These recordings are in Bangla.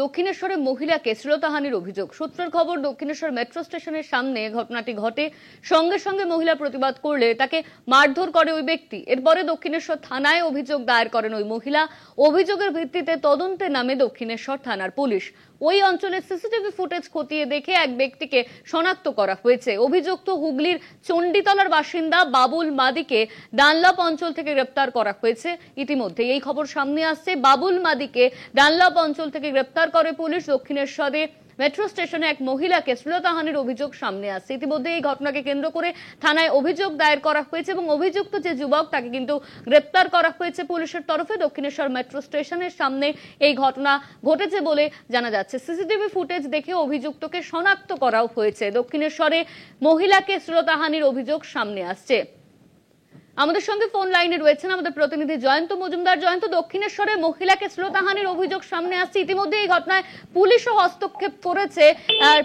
দক্ষিণেশ্বরে মহিলাকে শ্লীলতাহানির অভিযোগ। সূত্রের খবর, দক্ষিণেশ্বর মেট্রো স্টেশনের সামনে ঘটনাটি ঘটে। সঙ্গে সঙ্গে মহিলা প্রতিবাদ করলে তাকে মারধর করে ওই ব্যক্তি। এরপরে দক্ষিণেশ্বর থানায় অভিযোগ দায়ের করেন ওই মহিলা। অভিযোগের ভিত্তিতে তদন্তে নামে দক্ষিণেশ্বর থানার পুলিশ। ওই অঞ্চলের সিসিটিভি ফুটেজ খতিয়ে দেখে এক ব্যক্তিকে শনাক্ত করা হয়েছে। অভিযুক্ত হুগলির চণ্ডীতলার বাসিন্দা বাবুল মাদিকে ডানলপ অঞ্চল থেকে গ্রেপ্তার করা হয়েছে। ইতিমধ্যে এই খবর সামনে আসছে, বাবুল মাদিকে ডানলপ অঞ্চল থেকে গ্রেপ্তার করে পুলিশ। দক্ষিণেশ্বরে মেট্রো স্টেশনে এক মহিলাকে শ্লীলতাহানির অভিযোগ সামনে আসছে। ইতিমধ্যে এই ঘটনাকে কেন্দ্র করে থানায় অভিযোগ দায়ের করা হয়েছে এবং অভিযুক্ত যে যুবক তাকে কিন্তু গ্রেপ্তার করা হয়েছে পুলিশের তরফে। দক্ষিণেশ্বর মেট্রো স্টেশনের সামনে এই ঘটনা ঘটেছে বলে জানা যাচ্ছে। সিসিটিভি ফুটেজ দেখে অভিযুক্তকে শনাক্ত করাও হয়েছে। দক্ষিণেশ্বরে মহিলাকে শ্লীলতাহানির অভিযোগ সামনে আসছে। আমাদের সঙ্গে ফোন লাইনে রয়েছেন আমাদের প্রতিনিধি জয়ন্ত মজুমদার। জয়ন্ত, দক্ষিণেশ্বরে মহিলাকে শ্লীলতাহানির অভিযোগ সামনে আসছে, ইতিমধ্যে এই ঘটনায় পুলিশও হস্তক্ষেপ করেছে।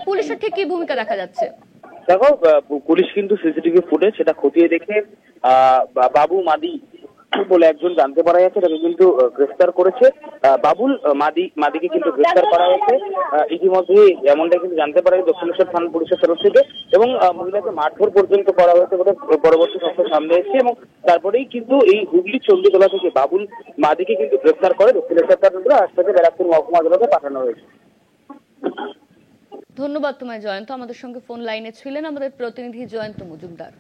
পুলিশের ঠিক কি ভূমিকা দেখা যাচ্ছে? দেখো, পুলিশ কিন্তু সিসিটিভি ফুটেজ সেটা খতিয়ে দেখে বাবু মাদি বলে একজন জানতে পারা যাচ্ছে, তাকে কিন্তু গ্রেফতার করেছে। বাবুল মাদিকে কিন্তু গ্রেফতার করা হয়েছে ইতিমধ্যে, এমনটা কিন্তু জানতে পারা যায় দক্ষিণেশ্বর থানা পুলিশের তরফ থেকে। এবং মহিলাকে মারধর পর্যন্ত করা হয়েছে বলে পরবর্তী তথ্য সামনে এসেছে। এবং তারপরেই কিন্তু এই হুগলি চণ্ডীতলা থেকে বাবুল মাদিকে কিন্তু গ্রেফতার করে দক্ষিণেশ্বর থানা। আজ থেকে ব্যারাকপুর মহকুমা আদালতে পাঠানো হয়েছে। ধন্যবাদ তোমায় জয়ন্ত। আমাদের সঙ্গে ফোন লাইনে ছিলেন আমাদের প্রতিনিধি জয়ন্ত মজুমদার।